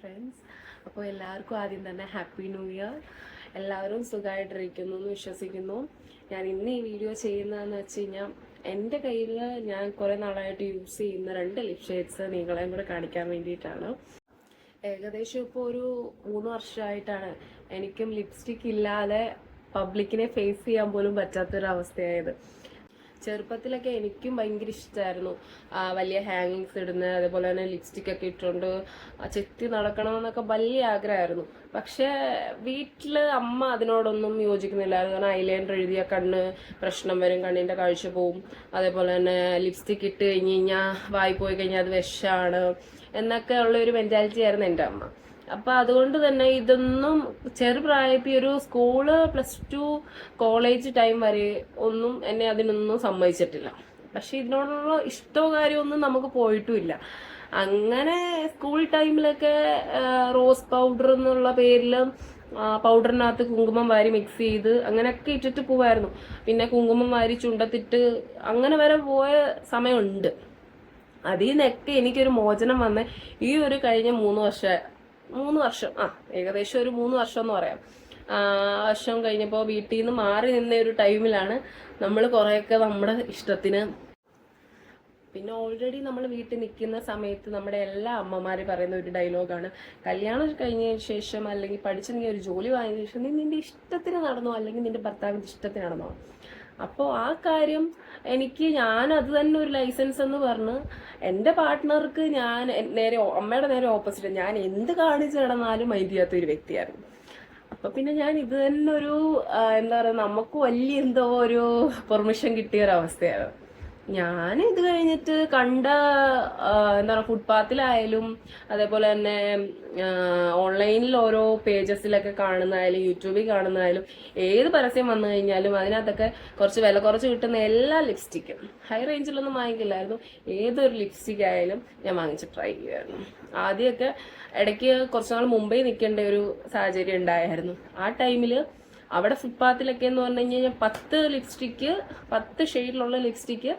Friends, അപ്പോൾ എല്ലാവർക്കും ആദ്യം തന്നെ ഹാപ്പി ന്യൂ ഇയർ. എല്ലാവരും സുഖമായിട്ടിരിക്കുന്നു എന്ന് വിശ്വസിക്കുന്നു. ഞാൻ ഇന്ന് ഈ വീഡിയോ ചെയ്യുന്നതെന്ന് വെച്ച് കഴിഞ്ഞാൽ എൻ്റെ കയ്യിൽ ഞാൻ കുറേ നാളായിട്ട് യൂസ് ചെയ്യുന്ന 2 ലിപ് ഷെയ്ഡ്സ് നിങ്ങളെയും കൂടെ കാണിക്കാൻ വേണ്ടിയിട്ടാണ്. ഏകദേശം ഇപ്പോൾ ഒരു 3 വർഷമായിട്ടാണ് എനിക്കും ലിപ്സ്റ്റിക് ഇല്ലാതെ പബ്ലിക്കിനെ ഫേസ് ചെയ്യാൻ പോലും പറ്റാത്തൊരവസ്ഥയായത്. ചെറുപ്പത്തിലൊക്കെ എനിക്കും ഭയങ്കര ഇഷ്ടമായിരുന്നു വലിയ ഹാങ്ങിങ്സ് ഇടുന്നത്, അതേപോലെ തന്നെ ലിപ്സ്റ്റിക് ഒക്കെ ഇട്ടുകൊണ്ട് ചെത്തി നടക്കണമെന്നൊക്കെ വലിയ ആഗ്രഹമായിരുന്നു. പക്ഷേ വീട്ടിൽ അമ്മ അതിനോടൊന്നും യോജിക്കുന്നില്ലായിരുന്നു. കാരണം ഐലൈനർ എഴുതിയ കണ്ണ് പ്രശ്നം വരും, കണ്ണിൻ്റെ കാഴ്ച പോവും. അതേപോലെ തന്നെ ലിപ്സ്റ്റിക് ഇട്ട് കഴിഞ്ഞ് കഴിഞ്ഞാൽ വായി പോയി കഴിഞ്ഞാൽ അത് വിഷമാണ് എന്നൊക്കെ ഉള്ള ഒരു മെൻറ്റാലിറ്റി ആയിരുന്നു എൻ്റെ അമ്മ. അപ്പം അതുകൊണ്ട് തന്നെ ഇതൊന്നും ചെറുപ്രായത്തിൽ ഒരു സ്കൂള് +2 കോളേജ് ടൈം വരെ ഒന്നും എന്നെ അതിനൊന്നും സമ്മതിച്ചിട്ടില്ല. പക്ഷെ ഇതിനോടുള്ള ഇഷ്ടമോ കാര്യമൊന്നും നമുക്ക് പോയിട്ടുമില്ല. അങ്ങനെ സ്കൂൾ ടൈമിലൊക്കെ റോസ് പൗഡർ എന്നുള്ള പേരിൽ പൗഡറിനകത്ത് കുങ്കുമം വാരി മിക്സ് ചെയ്ത് അങ്ങനെയൊക്കെ ഇട്ടിട്ട് പോവായിരുന്നു. പിന്നെ കുങ്കുമം വാരി ചുണ്ടത്തിട്ട് അങ്ങനെ വരെ പോയ സമയമുണ്ട്. അതിൽ നിന്നൊക്കെ എനിക്കൊരു മോചനം വന്ന ഈ ഒരു കഴിഞ്ഞ 3 വർഷം ഏകദേശം ഒരു 3 വർഷം എന്ന് പറയാം. വർഷം കഴിഞ്ഞപ്പോൾ വീട്ടിൽ നിന്ന് മാറി നിന്ന ഒരു ടൈമിലാണ് നമ്മൾ കുറേയൊക്കെ നമ്മുടെ ഇഷ്ടത്തിന്. പിന്നെ ഓൾറെഡി നമ്മൾ വീട്ടിൽ നിൽക്കുന്ന സമയത്ത് നമ്മുടെ എല്ലാ അമ്മമാരും പറയുന്ന ഒരു ഡയലോഗാണ്, കല്യാണം കഴിഞ്ഞതിന് ശേഷം അല്ലെങ്കിൽ പഠിച്ച് നീ ഒരു ജോലി വാങ്ങിയതിനു ശേഷം നീ നിന്റെ ഇഷ്ടത്തിന് നടന്നോ അല്ലെങ്കിൽ നിന്റെ ഭർത്താവിൻ്റെ ഇഷ്ടത്തിന് നടന്നോ. അപ്പോൾ ആ കാര്യം ഞാൻ അത് തന്നെ ഒരു ലൈസൻസ് എന്ന് പറഞ്ഞ് എൻ്റെ പാർട്ട്ണർക്ക് ഞാൻ അമ്മയുടെ നേരെ ഓപ്പോസിറ്റ്, ഞാൻ എന്ത് കാണിച്ചു നടന്നാലും മൈൻഡ് ചെയ്യാത്ത ഒരു വ്യക്തിയായിരുന്നു. അപ്പൊ പിന്നെ ഞാൻ ഇത് തന്നെ ഒരു എന്താ പറയുക, നമുക്ക് വലിയ എന്തോ ഒരു പെർമിഷൻ കിട്ടിയ ഒരു അവസ്ഥയാണ്. ഞാൻ ഇത് കഴിഞ്ഞിട്ട് കണ്ട എന്താ പറയുക, ഫുട്പാത്തിലായാലും അതേപോലെ തന്നെ ഓൺലൈനിൽ ഓരോ പേജസിലൊക്കെ കാണുന്നതായാലും യൂട്യൂബിൽ കാണുന്നതായാലും ഏത് പരസ്യം വന്നു കഴിഞ്ഞാലും അതിനകത്തൊക്കെ കുറച്ച് വില കുറച്ച് കിട്ടുന്ന എല്ലാ ലിപ്സ്റ്റിക്കും, ഹൈ റേഞ്ചിലൊന്നും വാങ്ങിക്കില്ലായിരുന്നു, ഏതൊരു ലിപ്സ്റ്റിക് ആയാലും ഞാൻ വാങ്ങിച്ച് ട്രൈ ചെയ്യുമായിരുന്നു. ആദ്യമൊക്കെ ഇടയ്ക്ക് കുറച്ച് നാൾ മുംബൈ നിൽക്കേണ്ട ഒരു സാഹചര്യം ഉണ്ടായിരുന്നു. ആ ടൈമിൽ അവിടെ ഫുട്പാത്തിലൊക്കെ എന്ന് പറഞ്ഞു കഴിഞ്ഞാൽ 10 ഷെയ്ഡിലുള്ള ലിപ്സ്റ്റിക്ക്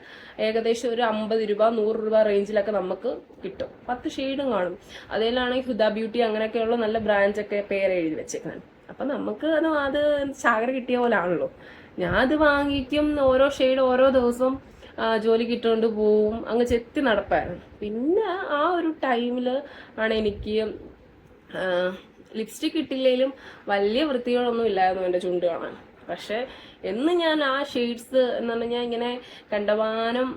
ഏകദേശം ഒരു 50 രൂപ 100 രൂപ റേഞ്ചിലൊക്കെ നമുക്ക് കിട്ടും. 10 ഷെയ്ഡും കാണും. അതിലാണെങ്കിൽ ഹുദ ബ്യൂട്ടി അങ്ങനെയൊക്കെയുള്ള നല്ല ബ്രാൻഡൊക്കെ പേര് എഴുതി വെച്ചേക്കാൻ. അപ്പം നമുക്ക് അത് ചാകര കിട്ടിയ പോലെ ആണല്ലോ. ഞാൻ അത് വാങ്ങിക്കും, ഓരോ ഷെയ്ഡ് ഓരോ ദിവസവും ജോലി കിട്ടുകൊണ്ട് പോവും, അങ്ങ് ചെത്തി നടപ്പായിരുന്നു. പിന്നെ ആ ഒരു ടൈമിൽ ആണ് എനിക്ക് ലിപ്സ്റ്റിക് ഇട്ടില്ലെങ്കിലും വലിയ വൃത്തികളൊന്നും ഇല്ലായിരുന്നു എൻ്റെ ചുണ്ട് കാണാൻ. പക്ഷെ എന്ന് ഞാൻ ആ ഷെയ്ഡ്സ് എന്ന് പറഞ്ഞാൽ ഇങ്ങനെ കണ്ടമാനം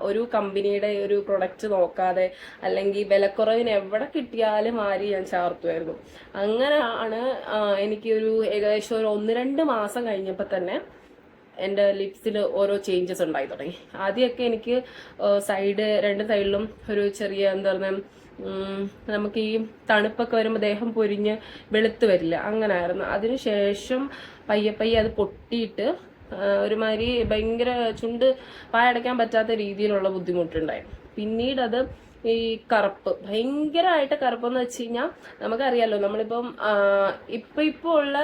ഒരു കമ്പനിയുടെ ഒരു പ്രൊഡക്റ്റ് നോക്കാതെ അല്ലെങ്കിൽ വിലക്കുറവിന് എവിടെ കിട്ടിയാലും ആരി ഞാൻ ചാർത്തുമായിരുന്നു. അങ്ങനെയാണ് എനിക്കൊരു ഏകദേശം ഒരു 1-2 മാസം കഴിഞ്ഞപ്പോൾ തന്നെ എൻ്റെ ലിപ്സിൽ ഓരോ ചേഞ്ചസ് ഉണ്ടായി തുടങ്ങി. ആദ്യമൊക്കെ എനിക്ക് 2 സൈഡിലും ഒരു ചെറിയ എന്താ പറയുക, നമുക്ക് ഈ തണുപ്പൊക്കെ വരുമ്പോൾ ദേഹം പൊരിഞ്ഞ് വെളുത്ത് വരില്ല, അങ്ങനായിരുന്നു. അതിനുശേഷം പയ്യെ അത് പൊട്ടിയിട്ട് ഒരുമാതിരി ഭയങ്കര ചുണ്ട് പായടയ്ക്കാൻ പറ്റാത്ത രീതിയിലുള്ള ബുദ്ധിമുട്ടുണ്ടായി. പിന്നീട് അത് ഈ കറുപ്പ്, ഭയങ്കരമായിട്ട് കറുപ്പെന്ന് വെച്ച് കഴിഞ്ഞാൽ നമുക്കറിയാലോ, നമ്മളിപ്പം ഇപ്പോൾ ഉള്ള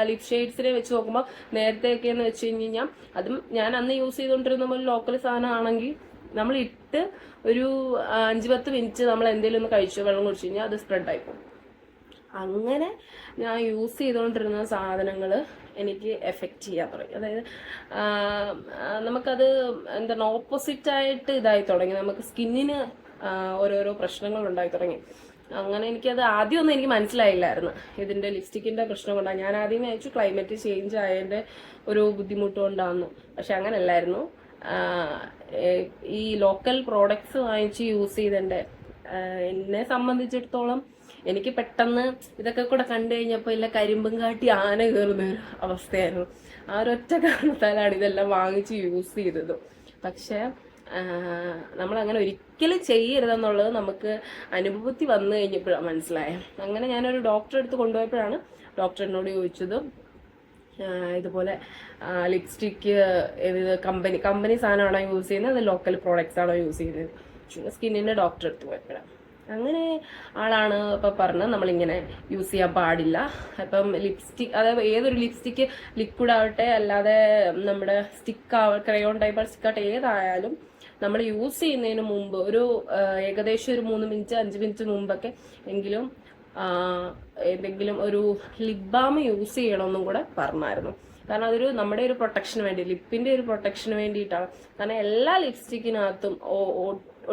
ലിപ് ഷെയ്ഡ്സിനെ വെച്ച് നോക്കുമ്പോൾ നേരത്തെയൊക്കെ എന്ന് വെച്ച് കഴിഞ്ഞാൽ, അതും ഞാൻ അന്ന് യൂസ് ചെയ്തുകൊണ്ടിരുന്ന പോലെ ലോക്കൽ സാധനമാണെങ്കിൽ നമ്മൾ ഇട്ട് ഒരു 5-10 മിനിറ്റ് നമ്മൾ എന്തെങ്കിലും ഒന്ന് കഴിച്ചു വെള്ളം കുടിച്ചു കഴിഞ്ഞാൽ അത് സ്പ്രെഡായി പോകും. അങ്ങനെ ഞാൻ യൂസ് ചെയ്തുകൊണ്ടിരുന്ന സാധനങ്ങൾ എനിക്ക് എഫക്റ്റ് ചെയ്യാൻ തുടങ്ങി. അതായത് നമുക്കത് എന്താണ് ഓപ്പോസിറ്റായിട്ട് ഇതായി തുടങ്ങി, നമുക്ക് സ്കിന്നിന് ഓരോരോ പ്രശ്നങ്ങൾ ഉണ്ടായി തുടങ്ങി. അങ്ങനെ എനിക്കത് ആദ്യമൊന്നും എനിക്ക് മനസ്സിലായില്ലായിരുന്നു ഇതിൻ്റെ ലിപ്സ്റ്റിക്കിൻ്റെ പ്രശ്നം കൊണ്ടാണ്. ഞാൻ ആദ്യം വിചാരിച്ചു ക്ലൈമറ്റ് ചേഞ്ച് ആയതിൻ്റെ ഒരു ബുദ്ധിമുട്ട് കൊണ്ടാണെന്ന്. പക്ഷെ അങ്ങനെയല്ലായിരുന്നു. ഈ ലോക്കൽ പ്രോഡക്ട്സ് വാങ്ങിച്ച് യൂസ് ചെയ്തതിൻ്റെ എന്നെ സംബന്ധിച്ചിടത്തോളം എനിക്ക് പെട്ടെന്ന് ഇതൊക്കെ കൂടെ കണ്ടു കഴിഞ്ഞപ്പോൾ ഇല്ല കരിമ്പും കാട്ടി ആന കയറുന്ന ഒരു അവസ്ഥയായിരുന്നു. ആ ഒരൊറ്റ കാരണത്താലാണ് ഇതെല്ലാം വാങ്ങിച്ച് യൂസ് ചെയ്തത്. പക്ഷെ നമ്മളങ്ങനെ ഒരിക്കലും ചെയ്യരുതെന്നുള്ളത് നമുക്ക് അനുഭവത്തിൽ വന്നു കഴിഞ്ഞപ്പോഴാണ് മനസ്സിലായത്. അങ്ങനെ ഞാനൊരു ഡോക്ടറെ അടുത്ത് കൊണ്ടുപോയപ്പോഴാണ് ഡോക്ടർ എന്നോട് ചോദിച്ചത്, ഇതുപോലെ ലിപ്സ്റ്റിക്ക് കമ്പനി സാധനമാണോ യൂസ് ചെയ്യുന്നത്, അത് ലോക്കൽ പ്രോഡക്റ്റ്സ് ആണോ യൂസ് ചെയ്യുന്നത്, സ്കിന്നിൻ്റെ ഡോക്ടറെ അടുത്ത് പോയപ്പോഴാണ്. അങ്ങനെ ആളാണ് ഇപ്പം പറഞ്ഞത് നമ്മളിങ്ങനെ യൂസ് ചെയ്യാൻ പാടില്ല. ഇപ്പം ലിപ്സ്റ്റിക്, അതായത് ഏതൊരു ലിപ്സ്റ്റിക്ക് ലിക്വിഡ് ആവട്ടെ അല്ലാതെ നമ്മുടെ സ്റ്റിക്ക് ക്രയോൺ ടൈപ്പ് സ്റ്റിക്ക് ആവട്ടെ ഏതായാലും നമ്മൾ യൂസ് ചെയ്യുന്നതിന് മുമ്പ് ഒരു ഏകദേശം ഒരു 3 മിനിറ്റ് 5 മിനിറ്റ് മുമ്പൊക്കെ എങ്കിലും എന്തെങ്കിലും ഒരു ലിപ് ബാം യൂസ് ചെയ്യണമെന്നും കൂടെ പറഞ്ഞായിരുന്നു. കാരണം അതൊരു നമ്മുടെ ഒരു പ്രൊട്ടക്ഷന് വേണ്ടി, ലിപ്പിന്റെ ഒരു പ്രൊട്ടക്ഷന് വേണ്ടിയിട്ടാണ്. കാരണം എല്ലാ ലിപ്സ്റ്റിക്കിനകത്തും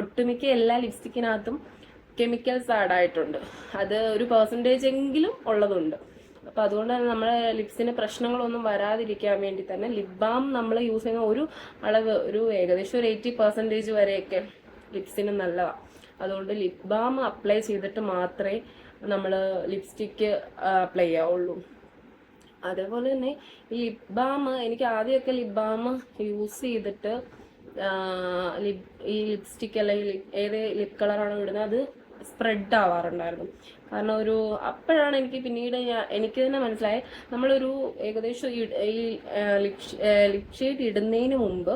ഒട്ടുമിക്ക എല്ലാ ലിപ്സ്റ്റിക്കിനകത്തും കെമിക്കൽസ് ആഡ് ആയിട്ടുണ്ട്. അത് ഒരു പെർസെൻറ്റേജ് എങ്കിലും ഉള്ളതുണ്ട്. അപ്പൊ അതുകൊണ്ട് തന്നെ നമ്മുടെ ലിപ്സിന് പ്രശ്നങ്ങളൊന്നും വരാതിരിക്കാൻ വേണ്ടി തന്നെ ലിപ് ബാം നമ്മൾ യൂസ് ചെയ്യുന്ന ഒരു അളവ്, ഒരു ഏകദേശം ഒരു 80% വരെയൊക്കെ ലിപ്സിന് നല്ലതാണ്. അതുകൊണ്ട് ലിപ് ബാം അപ്ലൈ ചെയ്തിട്ട് മാത്രമേ നമ്മൾ ലിപ്സ്റ്റിക്ക് അപ്ലൈ ചെയ്യാവുള്ളൂ. അതേപോലെ തന്നെ ഈ ലിപ് ബാം, എനിക്ക് ആദ്യമൊക്കെ ലിപ് ബാം യൂസ് ചെയ്തിട്ട് ഈ ലിപ്സ്റ്റിക്ക് അല്ലെങ്കിൽ ഏത് ലിപ് കളറാണോ ഇടുന്നത് അത് സ്പ്രെഡ് ആവാറുണ്ടായിരുന്നു. കാരണം അപ്പോഴാണ് എനിക്ക് പിന്നീട് എനിക്ക് തന്നെ മനസ്സിലായി, നമ്മളൊരു ഏകദേശം ഈ ലിപ് ഷെയ്ഡ് ഇടുന്നതിന് മുമ്പ്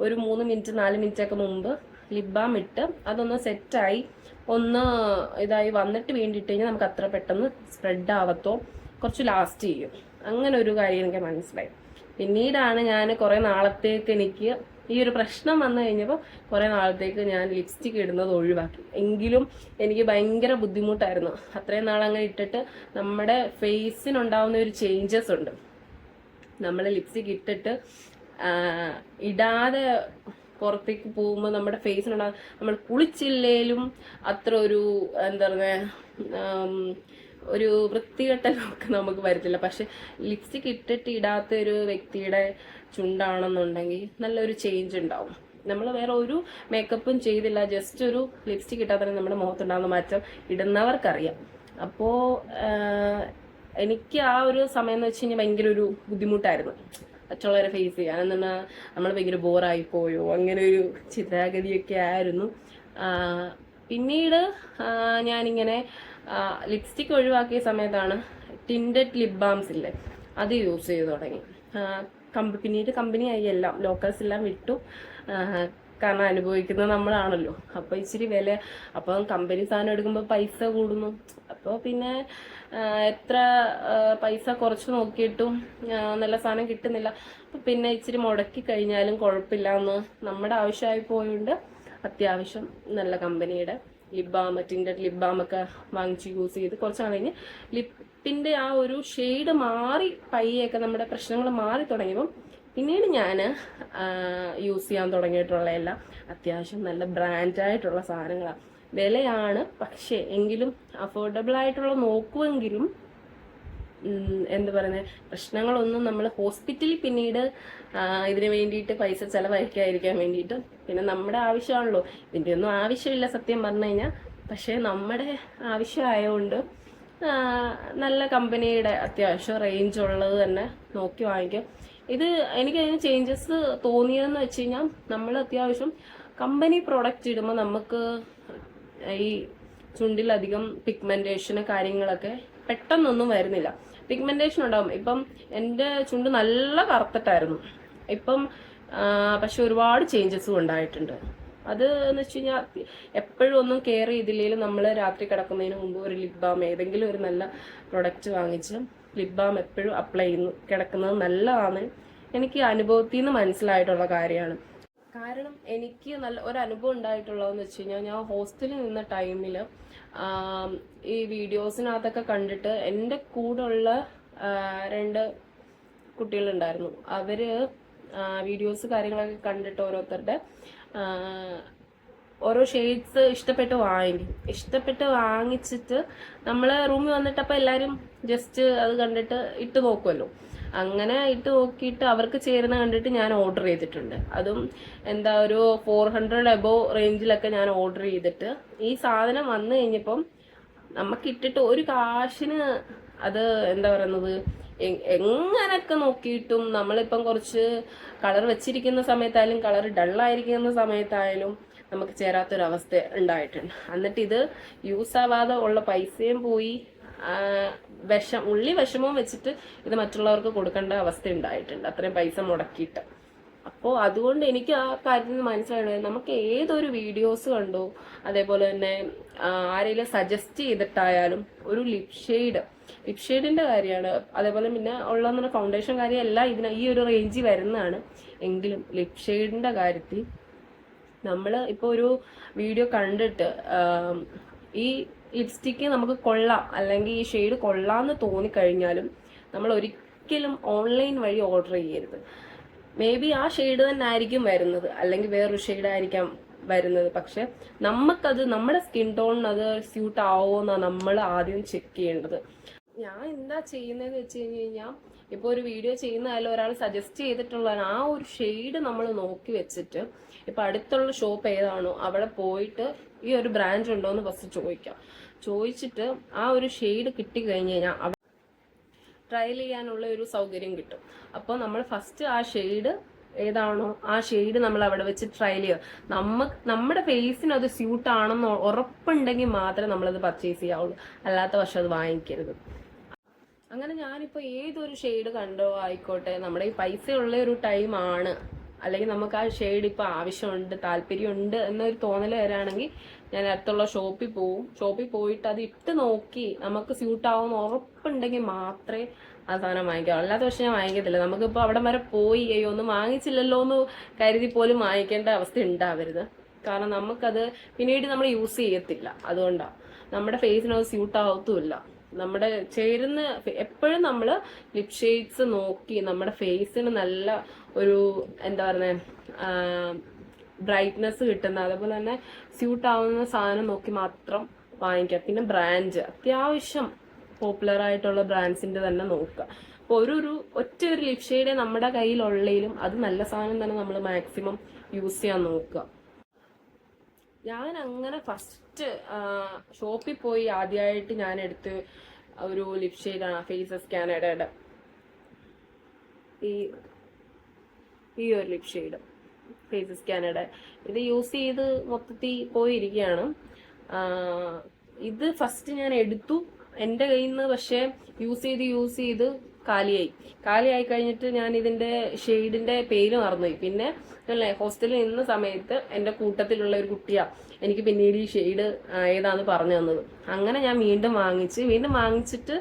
ഒരു 3 മിനിറ്റ് 4 മിനിറ്റ് ഒക്കെ മുമ്പ് ലിപ് ബാം ഇട്ട് അതൊന്ന് സെറ്റായി ഒന്ന് ഇതായി വന്നിട്ട് വേണ്ടിയിട്ട് കഴിഞ്ഞാൽ നമുക്ക് അത്ര പെട്ടെന്ന് സ്പ്രെഡ് ആവത്തോ കുറച്ച് ലാസ്റ്റ് ചെയ്യും. അങ്ങനെ ഒരു കാര്യം എനിക്ക് മനസ്സിലായി. പിന്നീടാണ് ഞാൻ കുറെ നാളത്തേക്ക് എനിക്ക് ഈ ഒരു പ്രശ്നം വന്നു കഴിഞ്ഞപ്പോൾ കുറെ നാളത്തേക്ക് ഞാൻ ലിപ്സ്റ്റിക് ഇടുന്നത് ഒഴിവാക്കി. എങ്കിലും എനിക്ക് ഭയങ്കര ബുദ്ധിമുട്ടായിരുന്നു. അത്രയും നാളങ്ങനെ ഇട്ടിട്ട് നമ്മുടെ ഫേസിനുണ്ടാവുന്ന ഒരു ചേഞ്ചസ് ഉണ്ട്. നമ്മൾ ലിപ്സ്റ്റിക് ഇട്ടിട്ട് ഇടാതെ പുറത്തേക്ക് പോകുമ്പോൾ നമ്മുടെ ഫേസിനുണ്ടാകും, നമ്മൾ കുളിച്ചില്ലേലും അത്ര ഒരു എന്താ പറയുക ഒരു വൃത്തികെട്ട ലുക്ക് നമുക്ക് വരത്തില്ല. പക്ഷെ ലിപ്സ്റ്റിക് ഇട്ടിട്ട് ഇടാത്ത ഒരു വ്യക്തിയുടെ ചുണ്ടാണെന്നുണ്ടെങ്കിൽ നല്ലൊരു ചേഞ്ച് ഉണ്ടാവും. നമ്മൾ വേറെ ഒരു മേക്കപ്പും ചെയ്തില്ല, ജസ്റ്റ് ഒരു ലിപ്സ്റ്റിക് ഇട്ടാൽ തന്നെ നമ്മുടെ മുഖത്തുണ്ടാകുന്ന മാറ്റം ഇടുന്നവർക്കറിയാം. അപ്പോൾ എനിക്ക് ആ ഒരു സമയം എന്ന് വെച്ച് കഴിഞ്ഞാൽ ഭയങ്കര ഒരു ബുദ്ധിമുട്ടായിരുന്നു മറ്റുള്ളവരെ ഫേസ് ചെയ്യാൻ. എന്നാ നമ്മൾ ഭയങ്കര ബോറായി പോയോ അങ്ങനെ ഒരു ചിന്താഗതിയൊക്കെ ആയിരുന്നു. പിന്നീട് ഞാനിങ്ങനെ ലിപ്സ്റ്റിക് ഒഴിവാക്കിയ സമയത്താണ് ടിൻഡഡ് ലിപ് ബാംസ് ഇല്ലേ അത് യൂസ് ചെയ്ത് തുടങ്ങി. പിന്നീട് കമ്പനിയായി എല്ലാം ലോക്കൽസ് എല്ലാം വിട്ടു. കാരണം അനുഭവിക്കുന്നത് നമ്മളാണല്ലോ. അപ്പോൾ ഇച്ചിരി വില, അപ്പം കമ്പനി സാധനം എടുക്കുമ്പോൾ പൈസ കൂടുന്നു. അപ്പോൾ പിന്നെ എത്ര പൈസ കുറച്ച് നോക്കിയിട്ടും നല്ല സാധനം കിട്ടുന്നില്ല. അപ്പം പിന്നെ ഇച്ചിരി മുടക്കി കഴിഞ്ഞാലും കുഴപ്പമില്ല എന്ന് നമ്മുടെ ആവശ്യമായി പോയതുകൊണ്ട് അത്യാവശ്യം നല്ല കമ്പനിയുടെ lip balm, tinted lip balm ഒക്കെ വാങ്ങിച്ച് യൂസ് ചെയ്ത് കുറച്ച് നാൾ കഴിഞ്ഞ് ലിപ്പിന്റെ ആ ഒരു ഷെയ്ഡ് മാറി പയ്യൊക്കെ നമ്മുടെ പ്രശ്നങ്ങൾ മാറി തുടങ്ങിയപ്പം പിന്നീട് ഞാൻ യൂസ് ചെയ്യാൻ തുടങ്ങിയിട്ടുള്ള എല്ലാം അത്യാവശ്യം നല്ല ബ്രാൻഡായിട്ടുള്ള സാധനങ്ങളാണ്. വിലയാണ്, പക്ഷേ എങ്കിലും അഫോർഡബിൾ ആയിട്ടുള്ള നോക്കുമെങ്കിലും എന്താ പറയുന്നത്, പ്രശ്നങ്ങളൊന്നും നമ്മൾ ഹോസ്പിറ്റലിൽ പിന്നീട് ഇതിന് വേണ്ടിയിട്ട് പൈസ ചിലവഴിക്കാതിരിക്കാൻ വേണ്ടിയിട്ട്, പിന്നെ നമ്മുടെ ആവശ്യമാണല്ലോ, ഇതിൻ്റെ ഒന്നും ആവശ്യമില്ല സത്യം പറഞ്ഞു കഴിഞ്ഞാൽ. പക്ഷേ നമ്മുടെ ആവശ്യമായതുകൊണ്ട് നല്ല കമ്പനിയുടെ അത്യാവശ്യം റേഞ്ച് ഉള്ളത് തന്നെ നോക്കി വാങ്ങിക്കും. ഇത് എനിക്കതിന് ചേഞ്ചസ് തോന്നിയതെന്ന് വെച്ച് കഴിഞ്ഞാൽ, നമ്മൾ അത്യാവശ്യം കമ്പനി പ്രോഡക്റ്റ് ഇടുമ്പോൾ നമുക്ക് ഈ ചുണ്ടിലധികം പിഗ്മെന്റേഷന് കാര്യങ്ങളൊക്കെ പെട്ടെന്നൊന്നും വരുന്നില്ല. പിഗ്മെന്റേഷൻ ഉണ്ടാവും. ഇപ്പം എൻ്റെ ചുണ്ട് നല്ല കറുത്തിട്ടായിരുന്നു, ഇപ്പം പക്ഷെ ഒരുപാട് ചേഞ്ചസും ഉണ്ടായിട്ടുണ്ട്. അത് എന്ന് വെച്ച് കഴിഞ്ഞാൽ എപ്പോഴും ഒന്നും കെയർ ചെയ്തില്ലെങ്കിലും നമ്മൾ രാത്രി കിടക്കുന്നതിന് മുമ്പ് ഒരു ലിപ് ബാം, ഏതെങ്കിലും ഒരു നല്ല പ്രൊഡക്റ്റ് വാങ്ങിച്ച് ലിപ് ബാം എപ്പോഴും അപ്ലൈ ചെയ്യുന്നു കിടക്കുന്നത് നല്ലതാണ്. എനിക്ക് അനുഭവത്തിൽ നിന്ന് മനസ്സിലായിട്ടുള്ള കാര്യമാണ്. കാരണം എനിക്ക് നല്ല ഒരു അനുഭവം ഉണ്ടായിട്ടുള്ളതെന്ന് വെച്ച് കഴിഞ്ഞാൽ, ഞാൻ ഹോസ്റ്റലിൽ നിന്ന ടൈമിൽ ഈ വീഡിയോസിനകത്തൊക്കെ കണ്ടിട്ട് എൻ്റെ കൂടെയുള്ള 2 കുട്ടികളുണ്ടായിരുന്നു. അവര് വീഡിയോസ് കാര്യങ്ങളൊക്കെ കണ്ടിട്ട് ഓരോരുത്തരുടെ ഓരോ ഷെയ്ഡ്സ് ഇഷ്ടപ്പെട്ട് വാങ്ങിച്ചിട്ട് നമ്മൾ റൂമിൽ വന്നിട്ടപ്പോൾ എല്ലാവരും ജസ്റ്റ് അത് കണ്ടിട്ട് ഇട്ട് നോക്കുമല്ലോ. അങ്ങനെ ഇട്ട് നോക്കിയിട്ട് അവർക്ക് ചേരുന്ന കണ്ടിട്ട് ഞാൻ ഓർഡർ ചെയ്തിട്ടുണ്ട്. അതും എന്താ ഒരു 400 എബോ റേഞ്ചിലൊക്കെ ഞാൻ ഓർഡർ ചെയ്തിട്ട് ഈ സാധനം വന്നു കഴിഞ്ഞപ്പം നമുക്ക് ഇട്ടിട്ട് ഒരു കാശിന് അത് എന്താ പറയുന്നത്, എങ്ങനൊക്കെ നോക്കിയിട്ടും നമ്മളിപ്പം കുറച്ച് കളർ വെച്ചിരിക്കുന്ന സമയത്തായാലും കളർ ഡള്ളായിരിക്കുന്ന സമയത്തായാലും നമുക്ക് ചേരാത്തൊരവസ്ഥ ഉണ്ടായിട്ടുണ്ട്. എന്നിട്ട് ഇത് യൂസ് ആവാതെ ഉള്ള പൈസയും പോയി, വിഷമവും വെച്ചിട്ട് ഇത് മറ്റുള്ളവർക്ക് കൊടുക്കേണ്ട അവസ്ഥ ഉണ്ടായിട്ടുണ്ട്, അത്രയും പൈസ മുടക്കിയിട്ട്. അപ്പോൾ അതുകൊണ്ട് എനിക്ക് ആ കാര്യത്തിൽ നിന്ന് മനസ്സിലായത് നമുക്ക് ഏതൊരു വീഡിയോസ് കണ്ടോ അതേപോലെ തന്നെ ആരെങ്കിലും സജസ്റ്റ് ചെയ്തിട്ടായാലും ഒരു ലിപ് ഷെയ്ഡിന്റെ കാര്യമാണ്. അതേപോലെ പിന്നെ ഉള്ള ഫൗണ്ടേഷൻ കാര്യം എല്ലാം ഈ ഒരു റേഞ്ചിൽ വരുന്നതാണ്. എങ്കിലും ലിപ് ഷെയ്ഡിന്റെ കാര്യത്തിൽ നമ്മൾ ഇപ്പോൾ ഒരു വീഡിയോ കണ്ടിട്ട് ഈ ലിപ്സ്റ്റിക്ക് നമുക്ക് കൊള്ളാം അല്ലെങ്കിൽ ഈ ഷെയ്ഡ് കൊള്ളാമെന്ന് തോന്നിക്കഴിഞ്ഞാലും നമ്മൾ ഒരിക്കലും ഓൺലൈൻ വഴി ഓർഡർ ചെയ്യരുത്. മേ ബി ആ ഷെയ്ഡ് തന്നെ ആയിരിക്കും വരുന്നത്, അല്ലെങ്കിൽ വേറൊരു ഷെയ്ഡ് ആയിരിക്കാം വരുന്നത്. പക്ഷെ നമുക്കത് നമ്മുടെ സ്കിൻ ടോണിന് അത് സ്യൂട്ട് ആവുമോന്നാണ് നമ്മൾ ആദ്യം ചെക്ക് ചെയ്യേണ്ടത്. ഞാൻ എന്താ ചെയ്യുന്നതെന്ന് വെച്ച് കഴിഞ്ഞാൽ ഇപ്പോൾ ഒരു വീഡിയോ ചെയ്യുന്നതായാലും ഒരാൾ സജസ്റ്റ് ചെയ്തിട്ടുള്ള ആ ഒരു ഷെയ്ഡ് നമ്മൾ നോക്കി വെച്ചിട്ട് ഇപ്പം അടുത്തുള്ള ഷോപ്പ് ഏതാണോ അവിടെ പോയിട്ട് ഈ ഒരു ബ്രാൻഡ് ഉണ്ടോ എന്ന് ഫസ്റ്റ് ചോദിച്ചിട്ട് ആ ഒരു ഷെയ്ഡ് കിട്ടിക്കഴിഞ്ഞ് കഴിഞ്ഞാൽ ട്രയൽ ചെയ്യാനുള്ള ഒരു സൗകര്യം കിട്ടും. അപ്പോൾ നമ്മൾ ഫസ്റ്റ് ആ ഷെയ്ഡ് ഏതാണോ ആ ഷെയ്ഡ് നമ്മൾ അവിടെ വെച്ച് ട്രയൽ ചെയ്യുക. നമ്മുടെ ഫേസിന് അത് സ്യൂട്ട് ആണെന്ന് ഉറപ്പുണ്ടെങ്കിൽ മാത്രമേ നമ്മളത് പർച്ചേസ് ചെയ്യാവുള്ളൂ, അല്ലാത്ത പക്ഷം അത് വാങ്ങിക്കരുത്. അങ്ങനെ ഞാനിപ്പോൾ ഏതൊരു ഷെയ്ഡ് കണ്ടോ ആയിക്കോട്ടെ, നമ്മുടെ ഈ പൈസയുള്ള ഒരു ടൈമാണ് അല്ലെങ്കിൽ നമുക്ക് ആ ഷെയ്ഡ് ഇപ്പോൾ ആവശ്യമുണ്ട് താല്പര്യമുണ്ട് എന്നൊരു തോന്നൽ വരാണെങ്കിൽ ഞാൻ അടുത്തുള്ള ഷോപ്പിൽ പോയിട്ട് അത് ഇട്ട് നോക്കി നമുക്ക് സ്യൂട്ട് ആവുമെന്ന് ഉറപ്പുണ്ടെങ്കിൽ മാത്രമേ ആ സാധനം വാങ്ങിക്കാം. അല്ലാത്ത പക്ഷെ ഞാൻ വാങ്ങിക്കത്തില്ല. നമുക്കിപ്പോൾ അവിടെ വരെ പോയി അയ്യോ ഒന്നും വാങ്ങിച്ചില്ലല്ലോ എന്ന് കരുതി പോലും വാങ്ങിക്കേണ്ട അവസ്ഥ ഉണ്ടാവരുത്. കാരണം നമുക്കത് പിന്നീട് നമ്മൾ യൂസ് ചെയ്യത്തില്ല. അതുകൊണ്ടാണ് നമ്മുടെ ഫേസിന് അത് സ്യൂട്ട് ആവത്തുമില്ല. നമ്മുടെ ചേരുന്ന എപ്പോഴും നമ്മൾ ലിപ് ഷെയ്ഡ്സ് നോക്കി നമ്മുടെ ഫേസിന് നല്ല ഒരു എന്താ പറയുക ബ്രൈറ്റ്നെസ് കിട്ടുന്ന അതേപോലെ തന്നെ സ്യൂട്ട് ആവുന്ന സാധനം നോക്കി മാത്രം വാങ്ങിക്കുക. പിന്നെ ബ്രാൻഡ് അത്യാവശ്യം പോപ്പുലർ ആയിട്ടുള്ള ബ്രാൻഡ്സിന്റെ തന്നെ നോക്കുക. അപ്പോൾ ഒറ്റ ഒരു ലിപ് ഷെയ്ഡ് നമ്മുടെ കയ്യിലുള്ളതിലും അത് നല്ല സാധനം തന്നെ നമ്മൾ മാക്സിമം യൂസ് ചെയ്യാൻ നോക്കുക. ഞാൻ അങ്ങനെ ഫസ്റ്റ് ഷോപ്പിൽ പോയി ആദ്യമായിട്ട് ഞാൻ എടുത്ത് ഒരു ലിപ് ഷെയ്ഡാണ് ഫേസസ് കാനഡയുടെ ഈ ഒരു ലിപ് ഷെയ്ഡ് ഫേസസ് കാനഡ. ഇത് യൂസ് ചെയ്ത് മൊത്തത്തിൽ പോയിരിക്കുകയാണ്. ഇത് ഫസ്റ്റ് ഞാൻ എടുത്തു എൻ്റെ കയ്യിൽ നിന്ന്, പക്ഷേ യൂസ് ചെയ്ത് കാലിയായി കഴിഞ്ഞിട്ട് ഞാൻ ഇതിന്റെ ഷെയ്ഡിന്റെ പേര് മറന്നുപോയി. പിന്നെ അല്ലേ ഹോസ്റ്റലിൽ നിന്ന സമയത്ത് എൻ്റെ കൂട്ടത്തിലുള്ള ഒരു കുട്ടിയാ എനിക്ക് പിന്നീട് ഈ ഷെയ്ഡ് ഏതാന്ന് പറഞ്ഞു തന്നത്. അങ്ങനെ ഞാൻ വീണ്ടും വാങ്ങിച്ചിട്ട്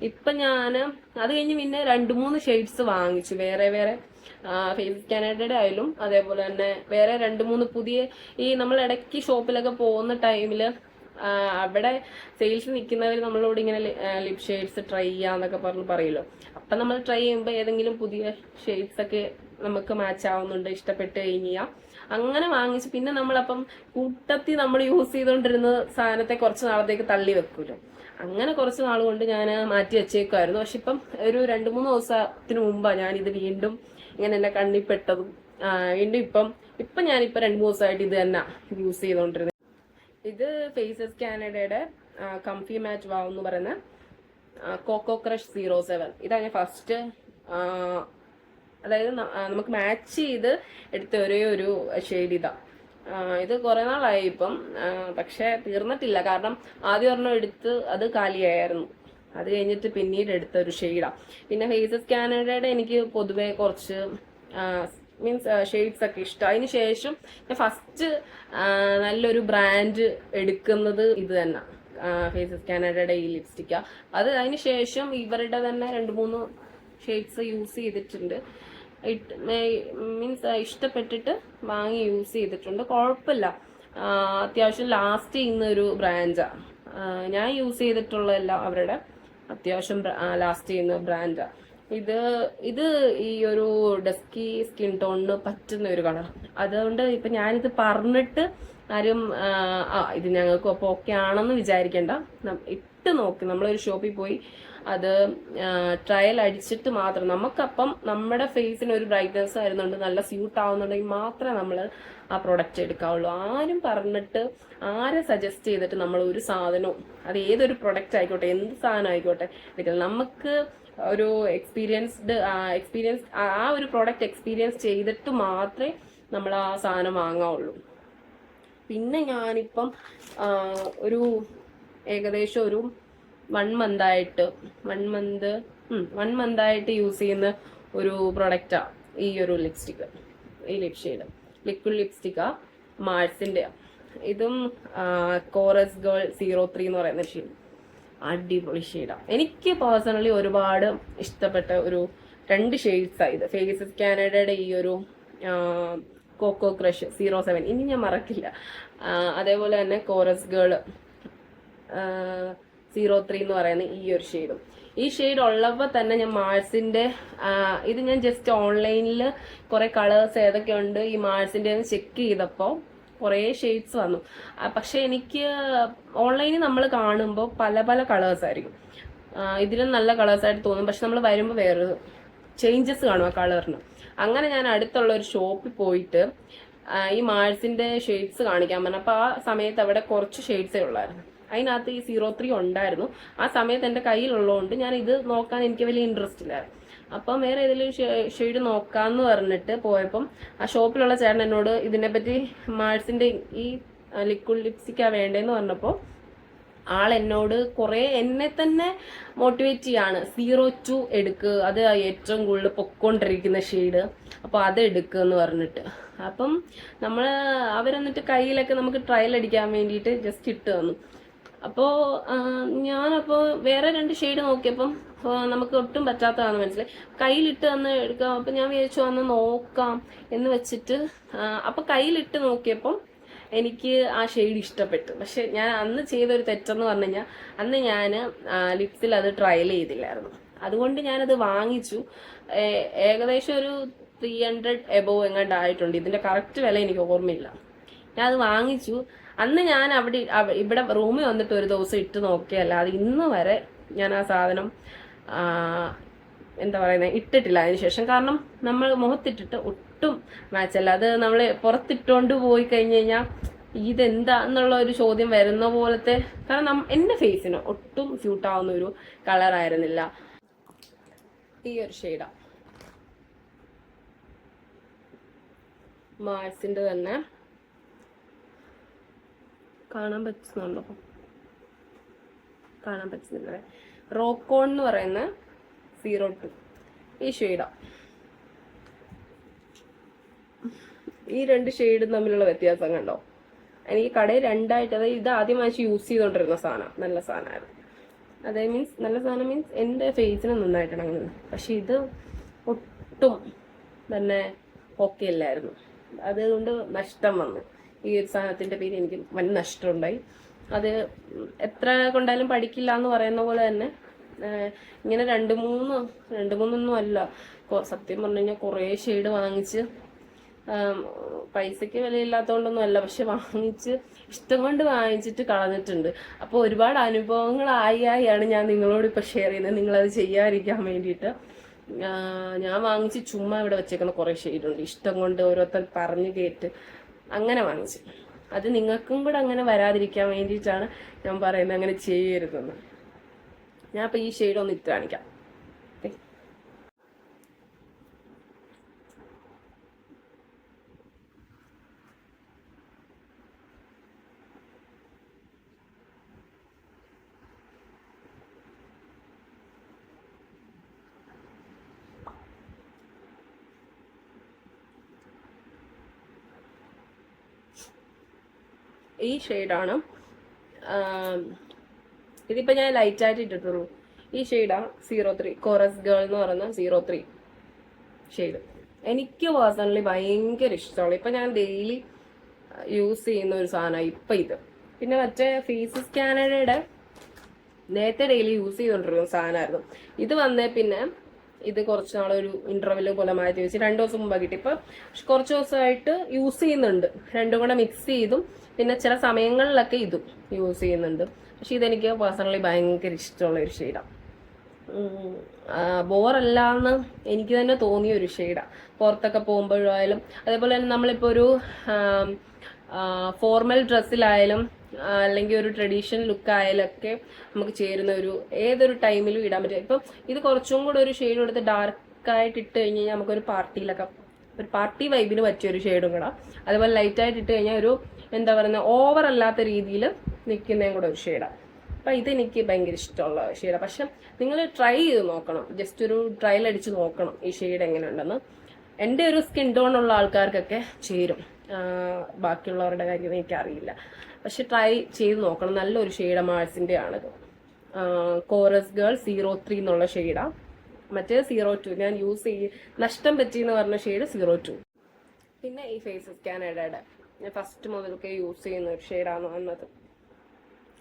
ഇപ്പം ഞാൻ അത് കഴിഞ്ഞ് പിന്നെ 2-3 ഷെയ്ഡ്സ് വാങ്ങിച്ചു വേറെ ഫേസ് കാനഡയുടെ ആയാലും അതേപോലെ തന്നെ വേറെ 2-3 പുതിയ ഈ നമ്മൾ ഇടയ്ക്ക് ഷോപ്പിലൊക്കെ പോകുന്ന ടൈമിൽ അവിടെ സെയിൽസ് നിൽക്കുന്നവർ നമ്മളോട് ഇങ്ങനെ ലിപ് ഷെയ്ഡ്സ് ട്രൈ ചെയ്യാന്നൊക്കെ പറയുമല്ലോ. അപ്പം നമ്മൾ ട്രൈ ചെയ്യുമ്പോൾ ഏതെങ്കിലും പുതിയ ഷെയ്ഡ്സ് ഒക്കെ നമുക്ക് മാച്ച് ആവുന്നുണ്ട് ഇഷ്ടപ്പെട്ട് കഴിഞ്ഞാൽ അങ്ങനെ വാങ്ങിച്ച് പിന്നെ നമ്മളപ്പം കൂട്ടത്തിൽ നമ്മൾ യൂസ് ചെയ്തുകൊണ്ടിരുന്ന സാധനത്തെ കുറച്ച് നാളത്തേക്ക് തള്ളി വെക്കൂലോ. അങ്ങനെ കുറച്ച് നാൾ കൊണ്ട് ഞാൻ മാറ്റി വെച്ചേക്കുമായിരുന്നു. പക്ഷെ ഇപ്പം ഒരു 2-3 ദിവസത്തിന് മുമ്പാണ് ഞാനിത് വീണ്ടും ഇങ്ങനെ എന്നെ കണ്ണിപ്പെട്ടതും വീണ്ടും ഇപ്പം ഞാനിപ്പോൾ 2-3 ദിവസമായിട്ട് ഇത് തന്നെ യൂസ് ചെയ്തുകൊണ്ടിരുന്നത്. ഇത് ഫേസസ് കാനഡയുടെ കംഫി മാറ്റ് വാവ് എന്ന് പറയുന്ന കോക്കോ ക്രഷ് 07. ഇതാണ് ഞാൻ ഫസ്റ്റ് അതായത് നമുക്ക് മാച്ച് ചെയ്ത് എടുത്ത ഒരേ ഒരു ഷെയ്ഡ് ഇതാ. ഇത് കുറെ നാളായി ഇപ്പം, പക്ഷെ തീർന്നിട്ടില്ല. കാരണം ആദ്യം ഒരെണ്ണം എടുത്ത് അത് കാലിയായിരുന്നു, അത് കഴിഞ്ഞിട്ട് പിന്നീട് എടുത്ത ഒരു ഷെയ്ഡാ. പിന്നെ ഫേസസ് കാനഡയുടെ എനിക്ക് പൊതുവെ കുറച്ച് മീൻസ് ഷെയ്ഡ്സ് ഒക്കെ ഇഷ്ടം. അതിന് ശേഷം ഞാൻ ഫസ്റ്റ് നല്ലൊരു ബ്രാൻഡ് എടുക്കുന്നത് ഇത് തന്നെ ഫേസസ് കാനഡയുടെ ഈ ലിപ്സ്റ്റിക്കാ. അതിന് ശേഷം ഇവരുടെ തന്നെ 2-3 ഷെയ്ഡ്സ് യൂസ് ചെയ്തിട്ടുണ്ട്. മീൻസ് ഇഷ്ടപ്പെട്ടിട്ട് വാങ്ങി യൂസ് ചെയ്തിട്ടുണ്ട്. കുഴപ്പമില്ല, അത്യാവശ്യം ലാസ്റ്റ് ചെയ്യുന്ന ഒരു ബ്രാൻഡാ. ഞാൻ യൂസ് ചെയ്തിട്ടുള്ള എല്ലാം അവരുടെ അത്യാവശ്യം ലാസ്റ്റ് ചെയ്യുന്ന ബ്രാൻഡാ. ഇത് ഈ ഒരു ഡസ്കി സ്കിൻ ടോണിന് പറ്റുന്ന ഒരു കളർ. അതുകൊണ്ട് ഇപ്പൊ ഞാനിത് പറഞ്ഞിട്ട് ആരും ഇത് ഞങ്ങൾക്ക് അപ്പോൾ ഓക്കെ ആണെന്ന് വിചാരിക്കേണ്ട. ഇട്ട് നോക്കി നമ്മളൊരു ഷോപ്പിൽ പോയി അത് ട്രയൽ അടിച്ചിട്ട് മാത്രം നമുക്കപ്പം നമ്മുടെ ഫേസിന് ഒരു ബ്രൈറ്റ്നസ് വരുന്നുണ്ട്, നല്ല സ്യൂട്ട് ആവുന്നുണ്ടെങ്കിൽ മാത്രമേ നമ്മൾ ആ പ്രൊഡക്റ്റ് എടുക്കാവുള്ളൂ. ആരും പറഞ്ഞിട്ട് ആരെ സജസ്റ്റ് ചെയ്തിട്ട് നമ്മൾ ഒരു സാധനവും അത് ഏതൊരു പ്രൊഡക്റ്റ് ആയിക്കോട്ടെ എന്ത് സാധനം ആയിക്കോട്ടെ എടുക്കില്ല. നമുക്ക് ഒരു എക്സ്പീരിയൻസ് ആ ഒരു പ്രോഡക്റ്റ് എക്സ്പീരിയൻസ് ചെയ്തിട്ട് മാത്രമേ നമ്മൾ ആ സാധനം വാങ്ങാവുള്ളൂ. പിന്നെ ഞാനിപ്പം ഒരു ഏകദേശം ഒരു 1 മന്ത് ആയിട്ട് യൂസ് ചെയ്യുന്ന ഒരു പ്രൊഡക്റ്റാണ് ഈ ഒരു ലിപ്സ്റ്റിക്ക്. ഈ ലിപ് ഷെയ്ഡ് ലിക്വിഡ് ലിപ്സ്റ്റിക്കാ മാഴ്സിന്റെ. ഇതും കോറസ് ഗേൾ 03 എന്ന് പറയുന്ന ഷെയ്ഡ്. അടിപൊളി ഷെയ്ഡാണ്. എനിക്ക് പേഴ്സണലി ഒരുപാട് ഇഷ്ടപ്പെട്ട ഒരു 2 ഷെയ്ഡ്സാണ് ഇത്. ഫേസസ് കാനഡയുടെ ഈ ഒരു കോക്കോ ക്രഷ് 07 ഇനി ഞാൻ മറക്കില്ല. അതേപോലെ തന്നെ കോറസ് ഗേൾ 03 എന്ന് പറയുന്ന ഈ ഒരു ഷെയ്ഡും. ഈ ഷെയ്ഡ് ഉള്ളപ്പോൾ തന്നെ ഞാൻ മാഴ്സിന്റെ ഇത് ഞാൻ ജസ്റ്റ് ഓൺലൈനിൽ കുറെ കളേഴ്സ് ഏതൊക്കെ ഉണ്ട് ഈ മാഴ്സിന്റെ ചെക്ക് ചെയ്തപ്പോൾ കുറേ ഷെയ്ഡ്സ് വന്നു. പക്ഷെ എനിക്ക് ഓൺലൈനിൽ നമ്മൾ കാണുമ്പോൾ പല പല കളേഴ്സ് ആയിരിക്കും. ഇതിലും നല്ല കളേഴ്സ് ആയിട്ട് തോന്നും, പക്ഷെ നമ്മൾ വരുമ്പോൾ വേറൊരു ചേഞ്ചസ് കാണും ആ കളറിന്. അങ്ങനെ ഞാൻ അടുത്തുള്ള ഒരു ഷോപ്പിൽ പോയിട്ട് ഈ മാഴ്സിന്റെ ഷെയ്ഡ്സ് കാണിക്കാൻ പറഞ്ഞു. അപ്പോൾ ആ സമയത്ത് അവിടെ കുറച്ച് ഷെയ്ഡ്സേ ഉള്ളായിരുന്നു. അതിനകത്ത് ഈ 03 ഉണ്ടായിരുന്നു. ആ സമയത്ത് എൻ്റെ കയ്യിലുള്ളതുകൊണ്ട് ഞാൻ ഇത് നോക്കാൻ എനിക്ക് വലിയ ഇൻട്രസ്റ്റ് ഇല്ലായിരുന്നു. അപ്പം വേറെ ഏതെങ്കിലും ഷെയ്ഡ് നോക്കാമെന്ന് പറഞ്ഞിട്ട് പോയപ്പം ആ ഷോപ്പിലുള്ള ചേട്ടൻ എന്നോട് ഇതിനെപ്പറ്റി മാഴ്സിന്റെ ഈ ലിക്വിഡ് ലിപ്സ്റ്റിക്കാണ് വേണ്ടതെന്ന് പറഞ്ഞപ്പോൾ ആൾ എന്നോട് കുറേ എന്നെ തന്നെ മോട്ടിവേറ്റ് ചെയ്യാണ്. 02 എടുക്കുക, അത് ഏറ്റവും കൂടുതൽ പൊക്കോണ്ടിരിക്കുന്ന ഷെയ്ഡ്, അപ്പോൾ അത് എടുക്കുക എന്ന് പറഞ്ഞിട്ട്. അപ്പം അവരെന്നിട്ട് കയ്യിലൊക്കെ നമുക്ക് ട്രയൽ അടിക്കാൻ വേണ്ടിയിട്ട് ജസ്റ്റ് ഇട്ട് തന്നു. അപ്പോൾ ഞാനപ്പോൾ വേറെ 2 ഷെയ്ഡ് നോക്കിയപ്പം നമുക്ക് ഒട്ടും പറ്റാത്തതാണെന്ന് മനസ്സിലായി. കയ്യിലിട്ട് തന്ന് എടുക്കാം. അപ്പം ഞാൻ വിചാരിച്ചു അന്ന് നോക്കാം എന്ന് വെച്ചിട്ട് അപ്പം കയ്യിലിട്ട് നോക്കിയപ്പം എനിക്ക് ആ ഷെയ്ഡ് ഇഷ്ടപ്പെട്ടു. പക്ഷെ ഞാൻ അന്ന് ചെയ്തൊരു തെറ്റെന്ന് പറഞ്ഞു കഴിഞ്ഞാൽ അന്ന് ഞാൻ ലിപ്സിൽ അത് ട്രയൽ ചെയ്തില്ലായിരുന്നു. അതുകൊണ്ട് ഞാനത് വാങ്ങിച്ചു. ഏകദേശം ഒരു 300 എബോവ് എങ്ങാണ്ടായിട്ടുണ്ട്. ഇതിന്റെ കറക്റ്റ് വില എനിക്ക് ഓർമ്മയില്ല. ഞാൻ അത് വാങ്ങിച്ചു. അന്ന് ഞാൻ ഇവിടെ റൂമിൽ വന്നിട്ട് ഒരു ദിവസം ഇട്ട് നോക്കിയല്ലാതെ ഇന്ന് വരെ ഞാൻ ആ സാധനം എന്താ പറയുന്നത് ഇട്ടിട്ടില്ല അതിനുശേഷം. കാരണം നമ്മൾ മുഖത്തിട്ടിട്ട് ഒട്ടും മാച്ചല്ല. അത് നമ്മൾ പുറത്തിട്ടോണ്ട് പോയി കഴിഞ്ഞ് കഴിഞ്ഞാൽ ഇതെന്താ എന്നുള്ള ഒരു ചോദ്യം വരുന്ന പോലത്തെ, കാരണം എൻ്റെ ഫേസിന് ഒട്ടും സ്യൂട്ടാവുന്ന ഒരു കളറായിരുന്നില്ല. ഈ ഒരു ഷെയ്ഡാ മാഴ്സിന്റെ തന്നെ. കാണാൻ പറ്റുന്നുണ്ടോ? കാണാൻ പറ്റുന്നില്ലേ? റോക്കോൺ എന്ന് പറയുന്ന 02 ഈ ഷെയ്ഡാ. ഈ 2 ഷെയ്ഡും തമ്മിലുള്ള വ്യത്യാസം കണ്ടോ? എനിക്ക് കടയിൽ 2ആയിട്ട്, അതായത് ഇത് ആദ്യം വാങ്ങിച്ച് യൂസ് ചെയ്തോണ്ടിരുന്ന സാധനം, നല്ല സാധനമായിരുന്നു. അതേ നല്ല സാധനം മീൻസ് എൻ്റെ ഫേസിന് നന്നായിട്ടാണ് അങ്ങനെ. പക്ഷെ ഇത് ഒട്ടും തന്നെ ഓക്കെ അല്ലായിരുന്നു. അതുകൊണ്ട് നഷ്ടം വന്നു. ഈ ഒരു സാധനത്തിന്റെ പേര് എനിക്ക് വൻ നഷ്ടമുണ്ടായി. അത് എത്ര കൊണ്ടാലും പഠിക്കില്ല എന്ന് പറയുന്ന പോലെ തന്നെ ഇങ്ങനെ 2-3 അല്ല, സത്യം പറഞ്ഞു കഴിഞ്ഞാൽ കുറേ ഷെയ്ഡ് വാങ്ങിച്ച്, പൈസക്ക് വിലയില്ലാത്തതുകൊണ്ടൊന്നും അല്ല, പക്ഷെ വാങ്ങിച്ച് ഇഷ്ടം കൊണ്ട് വാങ്ങിച്ചിട്ട് കളഞ്ഞിട്ടുണ്ട്. അപ്പോൾ ഒരുപാട് അനുഭവങ്ങളായാണ് ഞാൻ നിങ്ങളോട് ഇപ്പം ഷെയർ ചെയ്യുന്നത്, നിങ്ങളത് ചെയ്യാതിരിക്കാൻ വേണ്ടിയിട്ട്. ഞാൻ വാങ്ങിച്ച് ചുമ്മാ ഇവിടെ വെച്ചേക്കുന്ന കുറേ ഷെയ്ഡുണ്ട്, ഇഷ്ടം കൊണ്ട് ഓരോരുത്തർ പറഞ്ഞു കേട്ട് അങ്ങനെ വാങ്ങിച്ചു. അത് നിങ്ങൾക്കും കൂടെ അങ്ങനെ വരാതിരിക്കാൻ വേണ്ടിയിട്ടാണ് ഞാൻ പറയുന്നത് അങ്ങനെ ചെയ്യരുതെന്ന്. ഞാൻ അപ്പം ഈ ഷെയ്ഡ് ഒന്ന് ഇട്ട് കാണിക്കാം. ഈ ഷെയ്ഡാണ്. ഇതിപ്പോൾ ഞാൻ ലൈറ്റായിട്ട് ഇട്ടിട്ടുള്ളൂ. ഈ ഷെയ്ഡാണ് 03 കോറസ് ഗേൾ എന്ന് പറയുന്ന 03 ഷെയ്ഡ്. എനിക്ക് പേഴ്സണലി ഭയങ്കര ഇഷ്ടമാണ്. ഇപ്പം ഞാൻ ഡെയിലി യൂസ് ചെയ്യുന്ന ഒരു സാധനമാണ് ഇപ്പം ഇത്. പിന്നെ മറ്റേ ഫേസസ് കാനഡയുടെ നേരത്തെ ഡെയിലി യൂസ് ചെയ്തുകൊണ്ടിരുന്ന സാധനമായിരുന്നു. ഇത് വന്നേ പിന്നെ ഇത് കുറച്ച് നാളൊരു ഇന്റർവെല് പോലെ മാറ്റി വെച്ച് 2 ദിവസം മുമ്പ് കിട്ടി. ഇപ്പം കുറച്ച് ദിവസമായിട്ട് യൂസ് ചെയ്യുന്നുണ്ട്. രണ്ടും കൂടെ മിക്സ് ചെയ്തും പിന്നെ ചില സമയങ്ങളിലൊക്കെ ഇതും യൂസ് ചെയ്യുന്നുണ്ട്. പക്ഷെ ഇതെനിക്ക് പേഴ്സണലി ഭയങ്കര ഇഷ്ടമുള്ള ഒരു ഷെയ്ഡാണ്. ബോറല്ലാന്ന് എനിക്ക് തന്നെ തോന്നിയ ഒരു ഷെയ്ഡാണ്. പുറത്തൊക്കെ പോകുമ്പോഴായാലും അതേപോലെ തന്നെ നമ്മളിപ്പോൾ ഒരു ഫോർമൽ ഡ്രസ്സിലായാലും അല്ലെങ്കിൽ ഒരു ട്രഡീഷണൽ ലുക്ക് ആയാലൊക്കെ നമുക്ക് ചേരുന്ന ഒരു ഏതൊരു ടൈമിലും ഇടാൻ പറ്റും. ഇപ്പം ഇത് കുറച്ചും കൂടെ ഒരു ഷെയ്ഡ് എടുത്ത് ഡാർക്കായിട്ട് ഇട്ട് കഴിഞ്ഞ് കഴിഞ്ഞാൽ നമുക്കൊരു പാർട്ടിയിലൊക്കെ ഒരു പാർട്ടി വൈബിന് പറ്റിയൊരു ഷെയ്ഡും കൂടെ. അതുപോലെ ലൈറ്റായിട്ട് ഇട്ട് കഴിഞ്ഞാൽ ഒരു എന്താ പറയുക ഓവർ അല്ലാത്ത രീതിയിൽ നിൽക്കുന്നതും കൂടെ ഒരു ഷെയ്ഡാണ്. അപ്പം ഇതെനിക്ക് ഭയങ്കര ഇഷ്ടമുള്ള ഷെയ്ഡാണ്. പക്ഷെ നിങ്ങൾ ട്രൈ ചെയ്ത് നോക്കണം, ജസ്റ്റ് ഒരു ട്രയൽ അടിച്ച് നോക്കണം ഈ ഷെയ്ഡ് എങ്ങനെയുണ്ടെന്ന്. എൻ്റെ ഒരു സ്കിൻ ടോൺ ഉള്ള ആൾക്കാർക്കൊക്കെ ചേരും. ബാക്കിയുള്ളവരുടെ കാര്യം എനിക്കറിയില്ല. പക്ഷെ ട്രൈ ചെയ്ത് നോക്കണം. നല്ലൊരു ഷെയ്ഡ് മാഴ്സിൻ്റെ ആണിത്. കോറസ് ഗേൾ 03 എന്നുള്ള ഷെയ്ഡാണ്. മറ്റേ 02 ഞാൻ യൂസ് നഷ്ടം പറ്റിയെന്ന് പറഞ്ഞ ഷെയ്ഡ് 02. പിന്നെ ഈ ഫേസസ് കാനഡയുടെ ഞാൻ ഫസ്റ്റ് മുതലൊക്കെ യൂസ് ചെയ്യുന്ന ഒരു ഷെയ്ഡാണ് വന്നത്,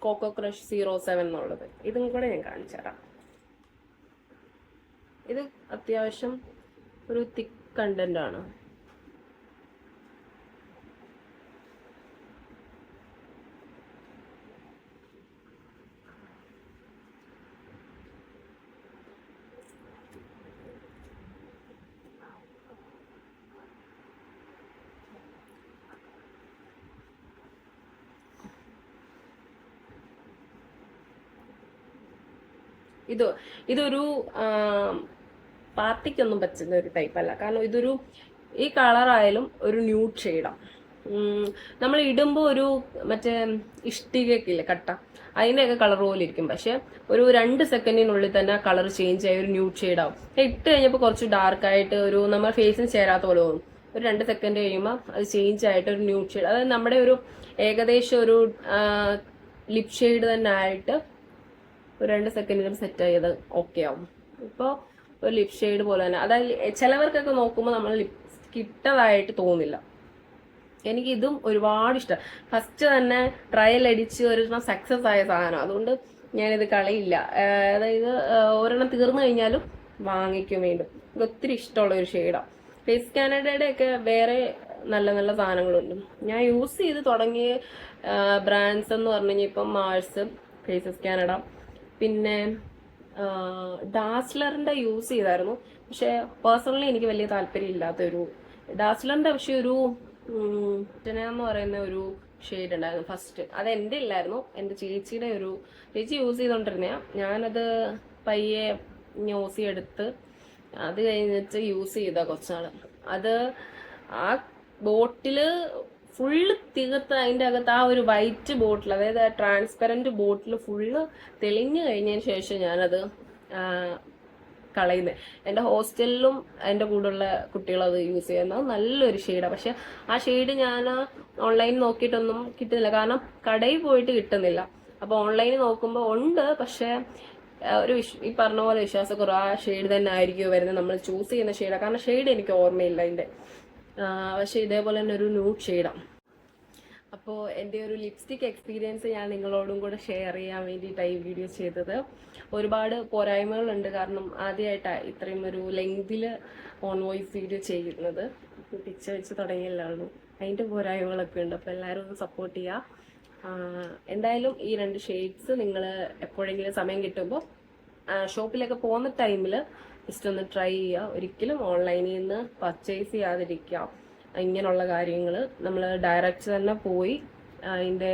കോക്കോ ക്രഷ് 07 എന്നുള്ളത്. ഇതും കൂടെ ഞാൻ കാണിച്ചു തരാം. ഇത് അത്യാവശ്യം ഒരു തിക്ക് കണ്ടന്റ് ആണ്. ഇതൊരു പാർട്ടിക്കൊന്നും പറ്റുന്ന ഒരു ടൈപ്പ് അല്ല. കാരണം ഇതൊരു ഈ കളറായാലും ഒരു ന്യൂഡ് ഷെയ്ഡാണ്. നമ്മൾ ഇടുമ്പോൾ ഒരു മറ്റേ ഇഷ്ടികയൊക്കെ കട്ട അതിൻ്റെയൊക്കെ കളർ പോലെ ഇരിക്കും. പക്ഷെ ഒരു 2 സെക്കൻഡിനുള്ളിൽ തന്നെ ആ കളർ ചേഞ്ച് ആയി ഒരു ന്യൂഡ് ഷെയ്ഡാവും. ഇട്ട് കഴിഞ്ഞപ്പോൾ കുറച്ച് ഡാർക്കായിട്ട് ഒരു നമ്മുടെ ഫേസിന് ചേരാത്ത പോലെ തോന്നും. ഒരു 2 സെക്കൻഡ് കഴിയുമ്പോൾ അത് ചേഞ്ച് ആയിട്ട് ഒരു ന്യൂഡ് ഷെയ്ഡ്, അതായത് നമ്മുടെ ഒരു ഏകദേശം ഒരു ലിപ് ഷെയ്ഡ് തന്നെ ആയിട്ട് ഒരു 2 സെക്കൻഡിലും സെറ്റ് ആയത് ഓക്കെ ആവും. ഇപ്പോൾ ഒരു ലിപ് ഷെയ്ഡ് പോലെ തന്നെ. അതായത് ചിലവർക്കൊക്കെ നോക്കുമ്പോൾ നമ്മൾ ലിപ്സ്റ്റിക് ഇട്ടതായിട്ട് തോന്നില്ല. എനിക്ക് ഇതും ഒരുപാട് ഇഷ്ടം. ഫസ്റ്റ് തന്നെ ട്രയൽ അടിച്ച് ഒരെണ്ണം സക്സസ് ആയ സാധനം, അതുകൊണ്ട് ഞാനിത് കളയില്ല. അതായത് ഒരെണ്ണം തീർന്നു കഴിഞ്ഞാലും വാങ്ങിക്കും വീണ്ടും. ഇത് ഒത്തിരി ഇഷ്ടമുള്ള ഒരു ഷെയ്ഡാണ്. ഫേസ് കാനഡയുടെ ഒക്കെ വേറെ നല്ല നല്ല സാധനങ്ങളുണ്ട്. ഞാൻ യൂസ് ചെയ്ത് തുടങ്ങിയ ബ്രാൻഡ്സ് എന്ന് പറഞ്ഞു കഴിഞ്ഞാൽ ഇപ്പം മാഴ്സ്, ഫേസസ് കാനഡ, പിന്നെ ഡാസ്ലറിന്റെ യൂസ് ചെയ്തായിരുന്നു. പക്ഷെ പേഴ്സണലി എനിക്ക് വലിയ താല്പര്യം ഇല്ലാത്തൊരു ഡാസ്ലറിന്റെ, പക്ഷെ ഒരു എന്ന് പറയുന്ന ഒരു ഷെയ്ഡ് ഉണ്ടായിരുന്നു ഫസ്റ്റ്. അത് എൻ്റെ ഇല്ലായിരുന്നു, എൻ്റെ ചേച്ചിയുടെ ചേച്ചി യൂസ് ചെയ്തോണ്ടിരുന്ന. ഞാനത് പയ്യെ ന്യൂസി എടുത്ത് അത് കഴിഞ്ഞിട്ട് യൂസ് ചെയ്ത കുറച്ചാള്. അത് ആ ബോട്ടില് ഫുള്ള് തീർത്ത് അതിൻ്റെ അകത്ത് ആ ഒരു വൈറ്റ് ബോട്ടിൽ, അതായത് ട്രാൻസ്പെറൻറ്റ് ബോട്ടിൽ ഫുള്ള് തെളിഞ്ഞു കഴിഞ്ഞതിന് ശേഷം ഞാനത് കളയുന്നത്. എൻ്റെ ഹോസ്റ്റലിലും എൻ്റെ കൂടെയുള്ള കുട്ടികളത് യൂസ് ചെയ്യുന്നത് നല്ലൊരു ഷെയ്ഡാണ്. പക്ഷെ ആ ഷെയ്ഡ് ഞാൻ ഓൺലൈനിൽ നോക്കിയിട്ടൊന്നും കിട്ടുന്നില്ല, കാരണം കടയിൽ പോയിട്ട് കിട്ടുന്നില്ല. അപ്പോൾ ഓൺലൈനിൽ നോക്കുമ്പോൾ ഉണ്ട്, പക്ഷേ ഈ പറഞ്ഞ പോലെ വിശ്വാസക്കുറവ്. ആ ഷെയ്ഡ് തന്നെ ആയിരിക്കുമോ വരുന്നത്, നമ്മൾ ചൂസ് ചെയ്യുന്ന ഷെയ്ഡാണ്. കാരണം ഷെയ്ഡ് എനിക്ക് ഓർമ്മയില്ല അതിൻ്റെ. പക്ഷെ ഇതേപോലെ തന്നെ ഒരു ന്യൂഡ് ഷെയ്ഡാണ്. അപ്പോൾ എൻ്റെ ഒരു ലിപ്സ്റ്റിക് എക്സ്പീരിയൻസ് ഞാൻ നിങ്ങളോടും കൂടെ ഷെയർ ചെയ്യാൻ വേണ്ടിയിട്ടാണ് ഈ വീഡിയോ ചെയ്തത്. ഒരുപാട് പോരായ്മകളുണ്ട്, കാരണം ആദ്യമായിട്ടാണ് ഇത്രയും ഒരു ലെങ്തിൽ ഓൺ വോയിസ് വീഡിയോ ചെയ്യുന്നത്. പിക്ചർ വെച്ച് തുടങ്ങിയല്ലായിരുന്നു, അതിൻ്റെ പോരായ്മകളൊക്കെ ഉണ്ട്. അപ്പോൾ എല്ലാവരും ഒന്ന് സപ്പോർട്ട് ചെയ്യുക. എന്തായാലും ഈ 2 ഷെയ്ഡ്സ് നിങ്ങൾ എപ്പോഴെങ്കിലും സമയം കിട്ടുമ്പോൾ ഷോപ്പിലൊക്കെ പോകുന്ന ടൈമിൽ ജസ്റ്റ് ഒന്ന് ട്രൈ ചെയ്യുക. ഒരിക്കലും ഓൺലൈനിൽ നിന്ന് പർച്ചേസ് ചെയ്യാതിരിക്കുക. ഇങ്ങനെയുള്ള കാര്യങ്ങൾ നമ്മൾ ഡയറക്റ്റ് തന്നെ പോയി അതിൻ്റെ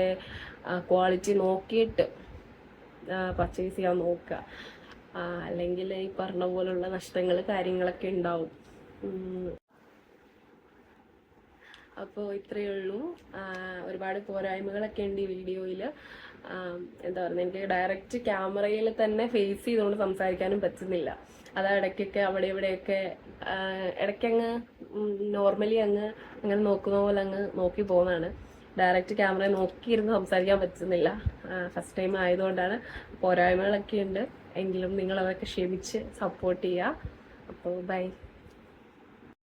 ക്വാളിറ്റി നോക്കിയിട്ട് പർച്ചേസ് ചെയ്യാൻ നോക്കുക. അല്ലെങ്കിൽ ഈ പറഞ്ഞ പോലുള്ള നഷ്ടങ്ങൾ കാര്യങ്ങളൊക്കെ ഉണ്ടാവും. അപ്പോൾ ഇത്രയേ ഉള്ളൂ. ഒരുപാട് പോരായ്മകളൊക്കെ ഉണ്ട് ഈ വീഡിയോയിൽ. എന്താ പറയുക, എനിക്ക് ഡയറക്റ്റ് ക്യാമറയിൽ തന്നെ ഫേസ് ചെയ്തുകൊണ്ട് സംസാരിക്കാനും പറ്റുന്നില്ല. അത് ഇടയ്ക്കൊക്കെ അവിടെ ഇവിടെയൊക്കെ ഇടയ്ക്കങ്ങ് നോർമലി അങ്ങനെ നോക്കുന്ന പോലെ അങ്ങ് നോക്കി പോകുന്നതാണ്. ഡയറക്റ്റ് ക്യാമറ നോക്കിയിരുന്ന് സംസാരിക്കാൻ പറ്റുന്നില്ല. ഫസ്റ്റ് ടൈം ആയതുകൊണ്ടാണ്. പോരായ്മകളൊക്കെ ഉണ്ട്, എങ്കിലും നിങ്ങളതൊക്കെ ക്ഷമിച്ച് സപ്പോർട്ട് ചെയ്യുക. അപ്പോൾ ബൈ.